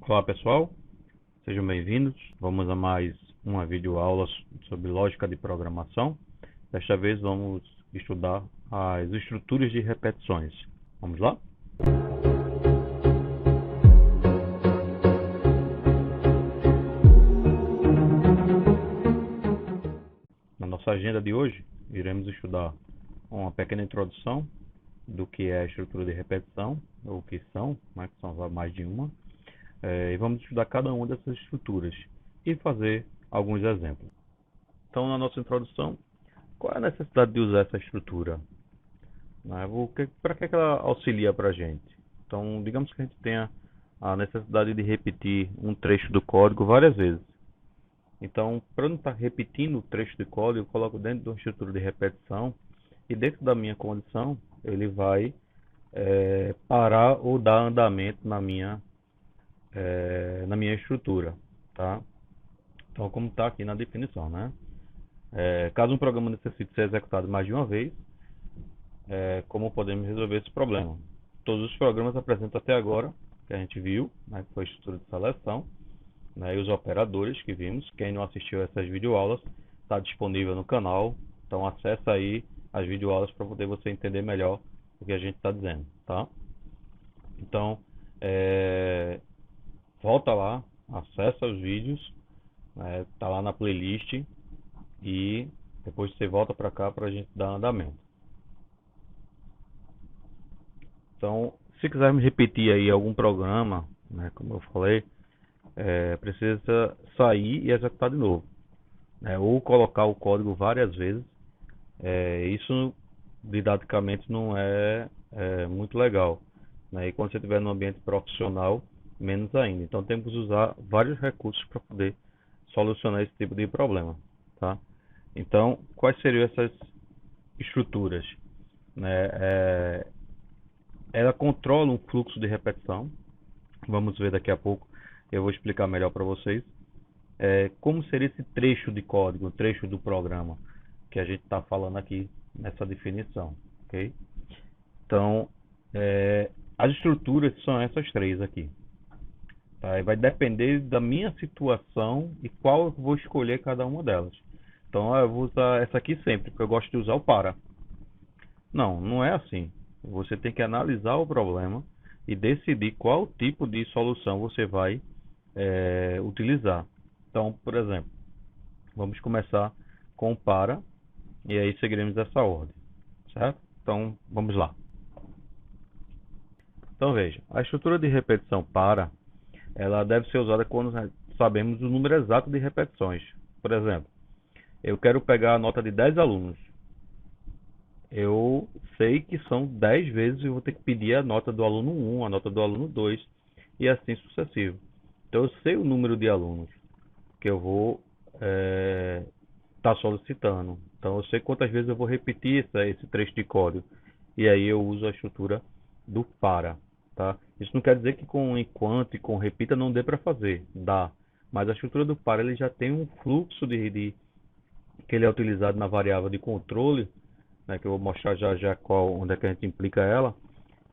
Olá pessoal, sejam bem-vindos. Vamos a mais uma videoaula sobre lógica de programação. Desta vez vamos estudar as estruturas de repetições. Vamos lá? Na nossa agenda de hoje, iremos estudar uma pequena introdução do que é a estrutura de repetição, ou o que são, né, que são mais de uma. E vamos estudar cada uma dessas estruturas e fazer alguns exemplos. Então, na nossa introdução, qual é a necessidade de usar essa estrutura? Para que ela auxilia para a gente? Então, digamos que a gente tenha a necessidade de repetir um trecho do código várias vezes. Então, para não estar repetindo o trecho de código, eu coloco dentro de uma estrutura de repetição e dentro da minha condição, ele vai parar ou dar andamento na minha estrutura, tá? Então, como está aqui na definição, né? Caso um programa necessite ser executado mais de uma vez, como podemos resolver esse problema? Todos os programas apresentam até agora, que a gente viu, né, que foi a estrutura de seleção, né, e os operadores que vimos. Quem não assistiu a essas videoaulas, está disponível no canal, então acessa aí as videoaulas para poder você entender melhor o que a gente está dizendo, tá? Então, volta lá, acessa os vídeos, tá lá na playlist e depois você volta para cá para a gente dar andamento. Então, se quisermos repetir aí algum programa, né, como eu falei, precisa sair e executar de novo, né, ou colocar o código várias vezes. Isso didaticamente não é muito legal, né, e quando você estiver no ambiente profissional, menos ainda. Então temos que usar vários recursos para poder solucionar esse tipo de problema, tá? Então, quais seriam essas estruturas? Né? Ela controla um fluxo de repetição. Vamos ver daqui a pouco. Eu vou explicar melhor para vocês. Como seria esse trecho de código, trecho do programa que a gente está falando aqui nessa definição, ok? Então, as estruturas são essas três aqui. Tá? E vai depender da minha situação e qual eu vou escolher cada uma delas. Então, eu vou usar essa aqui sempre, porque eu gosto de usar o para. Não, não é assim. Você tem que analisar o problema e decidir qual tipo de solução você vai utilizar. Então, por exemplo, vamos começar com o para e aí seguiremos essa ordem, certo? Então, vamos lá. Então, veja, a estrutura de repetição para, ela deve ser usada quando sabemos o número exato de repetições. Por exemplo, eu quero pegar a nota de 10 alunos. Eu sei que são 10 vezes e eu vou ter que pedir a nota do aluno 1, a nota do aluno 2 e assim sucessivo. Então eu sei o número de alunos que eu vou estar solicitando. Então eu sei quantas vezes eu vou repetir esse trecho de código. E aí eu uso a estrutura do para. Tá? Isso não quer dizer que com enquanto e com repita não dê para fazer. Dá. Mas a estrutura do para ele já tem um fluxo que ele é utilizado na variável de controle, né, que eu vou mostrar já já onde é que a gente implica ela,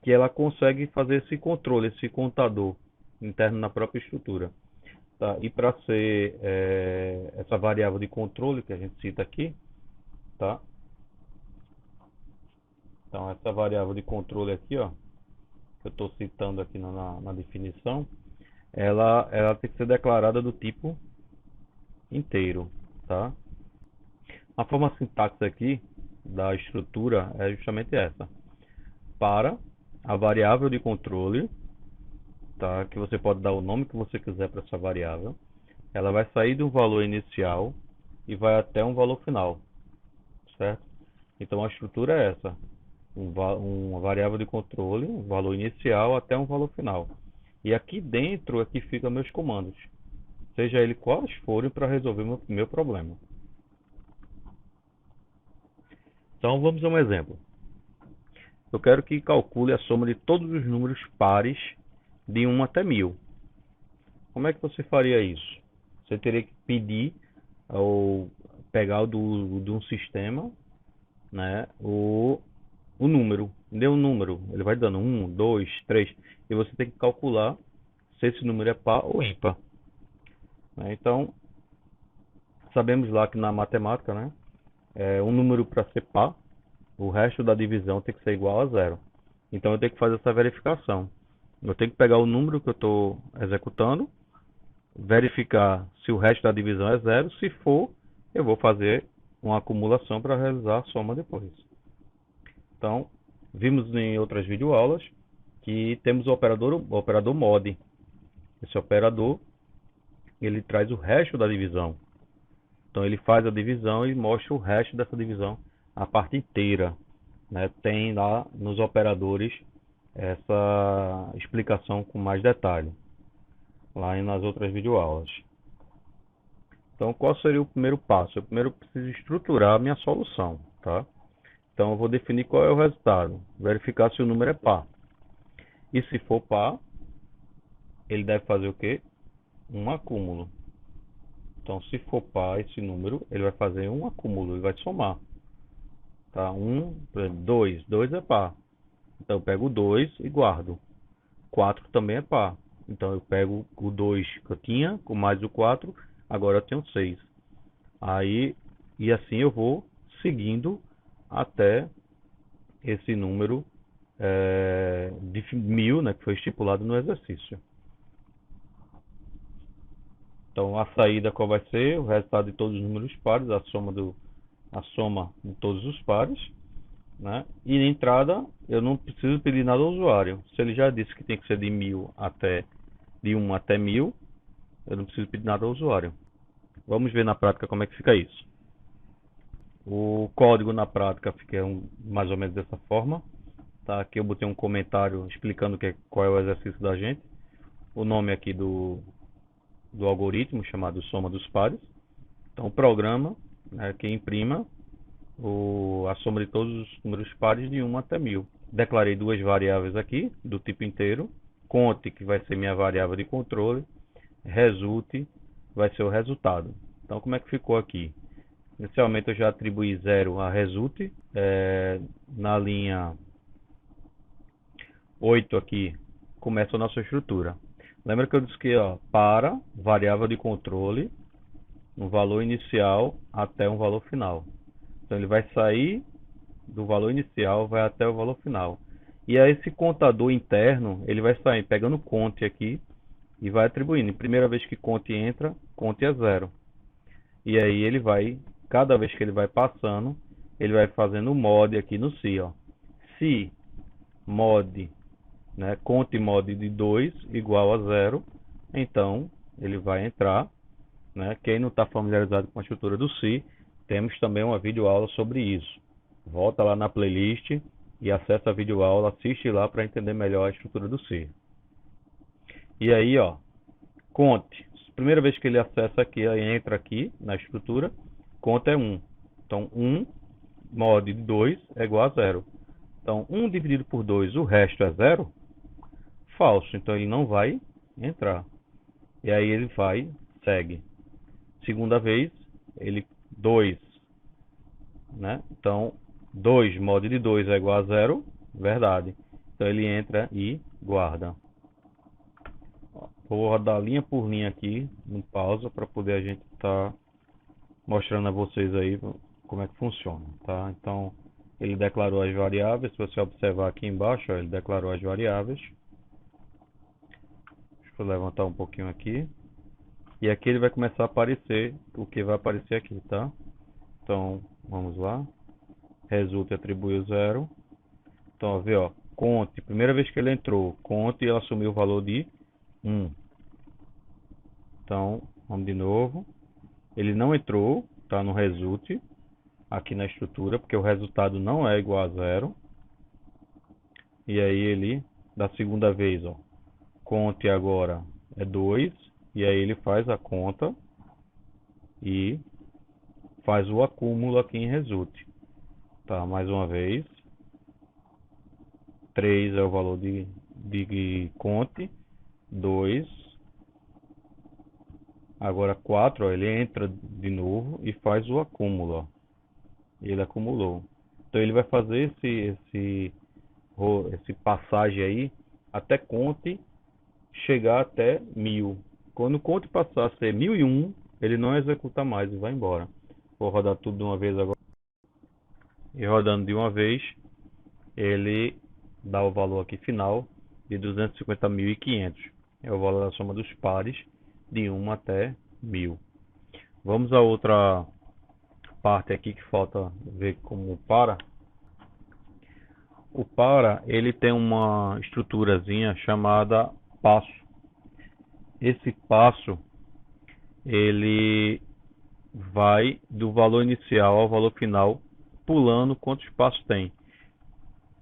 que ela consegue fazer esse controle, esse contador interno na própria estrutura. Tá? E para ser essa variável de controle que a gente cita aqui, tá? Então essa variável de controle aqui, ó, que eu estou citando aqui na definição, ela tem que ser declarada do tipo inteiro, tá? A forma sintaxe aqui da estrutura é justamente essa. Para a variável de controle, tá? Que você pode dar o nome que você quiser para essa variável. Ela vai sair de um valor inicial e vai até um valor final, certo? Então a estrutura é essa. Uma variável de controle, um valor inicial até um valor final. E aqui dentro é que ficam meus comandos, seja ele quais forem para resolver meu problema. Então vamos a um exemplo. Eu quero que calcule a soma de todos os números pares de 1 até 1000. Como é que você faria isso? Você teria que pedir ou pegar de um sistema, né, o número. Dê um número, ele vai dando 1, 2, 3, e você tem que calcular se esse número é par ou ímpar. Então, sabemos lá que na matemática, né, um número para ser par, o resto da divisão tem que ser igual a zero. Então eu tenho que fazer essa verificação. Eu tenho que pegar o número que eu estou executando, verificar se o resto da divisão é zero. Se for, eu vou fazer uma acumulação para realizar a soma depois. Então, vimos em outras videoaulas que temos o operador mod. Esse operador, ele traz o resto da divisão. Então ele faz a divisão e mostra o resto dessa divisão, a parte inteira. Né? Tem lá nos operadores essa explicação com mais detalhe, lá nas outras videoaulas. Então qual seria o primeiro passo? Eu primeiro preciso estruturar a minha solução. Tá? Então eu vou definir qual é o resultado, verificar se o número é par. E se for par, ele deve fazer o quê? Um acúmulo. Então, se for par esse número, ele vai fazer um acúmulo, ele vai somar. Tá? 2. 2 é par. Então, eu pego o 2 e guardo. 4 também é par. Então, eu pego o 2 que eu tinha, com mais o 4, agora eu tenho 6. E assim eu vou seguindo até esse número de 1000, né, que foi estipulado no exercício. Então, a saída qual vai ser? O resultado de todos os números pares, a soma de todos os pares. Né? E na entrada, eu não preciso pedir nada ao usuário. Se ele já disse que tem que ser de 1 até 1000, eu não preciso pedir nada ao usuário. Vamos ver na prática como é que fica isso. O código na prática fica mais ou menos dessa forma. Tá? Aqui eu botei um comentário explicando qual é o exercício da gente. O nome aqui do algoritmo, chamado soma dos pares. Então, o programa que imprima a soma de todos os números pares de 1 até 1000. Declarei duas variáveis aqui, do tipo inteiro. Conte, que vai ser minha variável de controle. Resulte, vai ser o resultado. Então, como é que ficou aqui? Inicialmente, eu já atribuí 0 a resulte. Na linha 8 aqui, começa a nossa estrutura. Lembra que eu disse que para variável de controle, um valor inicial até um valor final. Então ele vai sair do valor inicial, vai até o valor final. E aí esse contador interno, ele vai sair pegando conte aqui e vai atribuindo. Primeira vez que conte entra, conte é 0. E aí ele vai, cada vez que ele vai passando, ele vai fazendo o mod aqui no si. Se mod, né, conte mod de 2 igual a 0, então ele vai entrar. Né? Quem não está familiarizado com a estrutura do si, temos também uma videoaula sobre isso. Volta lá na playlist e acessa a videoaula, assiste lá para entender melhor a estrutura do si. E aí, conte. Primeira vez que ele acessa aqui, aí entra aqui na estrutura, conta é 1. Então, 1 mod de 2 é igual a 0. Então, 1 dividido por 2, o resto é 0? Falso. Então, ele não vai entrar. E aí ele vai, segue. Segunda vez, 2, né? Então, 2 mod de 2 é igual a 0, verdade. Então ele entra e guarda. Vou rodar linha por linha aqui, no pausa, para poder a gente estar mostrando a vocês aí como é que funciona, tá? Então, ele declarou as variáveis. Se você observar aqui embaixo, ele declarou as variáveis. Deixa eu levantar um pouquinho aqui. E aqui ele vai começar a aparecer o que vai aparecer aqui, tá? Então, vamos lá. Resulta e atribui o 0. Então, vê, conte. Primeira vez que ele entrou, conte e ela assumiu o valor de 1. Então, vamos de novo. Ele não entrou, tá no resulte, aqui na estrutura, porque o resultado não é igual a 0. E aí ele, da segunda vez, conte agora é 2. E aí ele faz a conta e faz o acúmulo aqui em resulte. Tá, mais uma vez. 3 é o valor de conte. 2. Agora 4, ele entra de novo e faz o acúmulo. Ele acumulou. Então ele vai fazer esse passagem aí até conte chegar até 1000. Quando o conto passar a ser 1001, ele não executa mais e vai embora. Vou rodar tudo de uma vez agora. E rodando de uma vez, ele dá o valor aqui final de 250.500. É o valor da soma dos pares de 1 até 1000. Vamos a outra parte aqui que falta ver como para. O para, ele tem uma estruturazinha chamada passo. Esse passo, ele vai do valor inicial ao valor final, pulando quantos passos tem.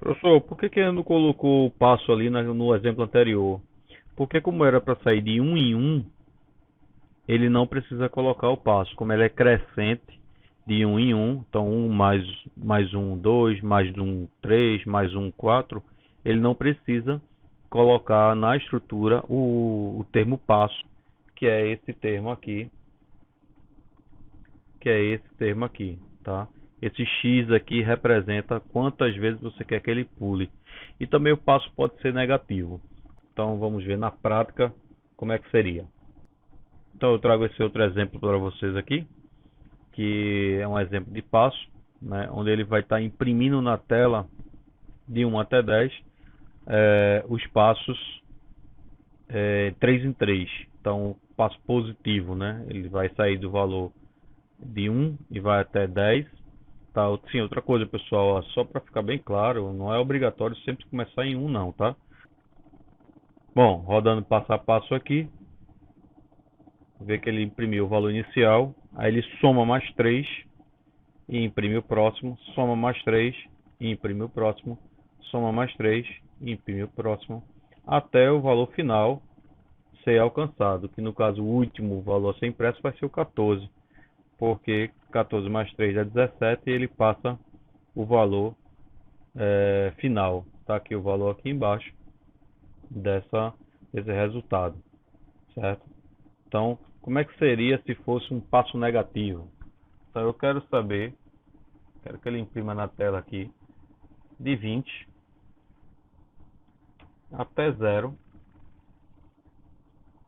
Professor, por que ele não colocou o passo ali no exemplo anterior? Porque como era para sair de 1 em 1, ele não precisa colocar o passo. Como ele é crescente de 1 em 1, então 1 mais 1, 2, mais 1, 3, mais 1, 4, ele não precisa colocar na estrutura o termo passo, que é esse termo aqui, tá? Esse X aqui representa quantas vezes você quer que ele pule. E também o passo pode ser negativo. Então vamos ver na prática como é que seria. Então eu trago esse outro exemplo para vocês aqui, que é um exemplo de passo, né, onde ele vai estar imprimindo na tela de 1 até 10 os passos 3 em 3. Então, passo positivo, né, ele vai sair do valor de 1 e vai até 10. Tá? Sim, outra coisa, pessoal, ó, só para ficar bem claro, não é obrigatório sempre começar em 1 não, tá? Bom, rodando passo a passo aqui, vê que ele imprimiu o valor inicial, aí ele soma mais 3 e imprime o próximo, soma mais 3 e imprime o próximo, soma mais 3 e imprime o próximo, até o valor final ser alcançado, que no caso o último valor a ser impresso vai ser o 14, porque 14 mais 3 é 17 e ele passa o valor final. Está aqui o valor aqui embaixo desse resultado, certo? Então, como é que seria se fosse um passo negativo? Então, eu quero que ele imprima na tela aqui, de 20 até 0.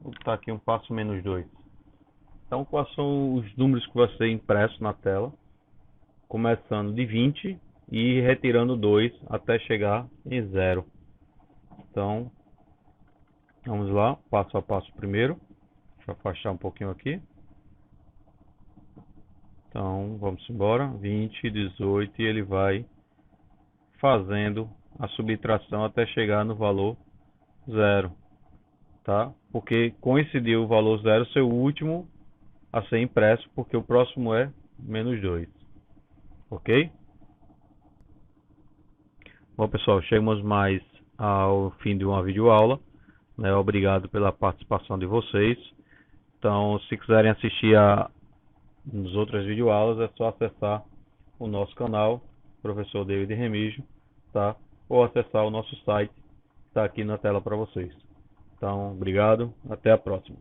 Vou botar aqui um passo menos 2. Então, quais são os números que vai ser impresso na tela? Começando de 20 e retirando 2 até chegar em 0. Então, vamos lá, passo a passo primeiro. Deixa eu afastar um pouquinho aqui. Então, vamos embora. 20, 18 e ele vai fazendo a subtração até chegar no valor 0, tá? Porque coincidiu o valor 0 ser o último a ser impresso, porque o próximo é menos 2, ok? Bom, pessoal, chegamos mais ao fim de uma videoaula, né? Obrigado pela participação de vocês. Então, se quiserem assistir as outras videoaulas, é só acessar o nosso canal, Professor David Remígio, tá? Ou acessar o nosso site, está aqui na tela para vocês. Então, obrigado, até a próxima.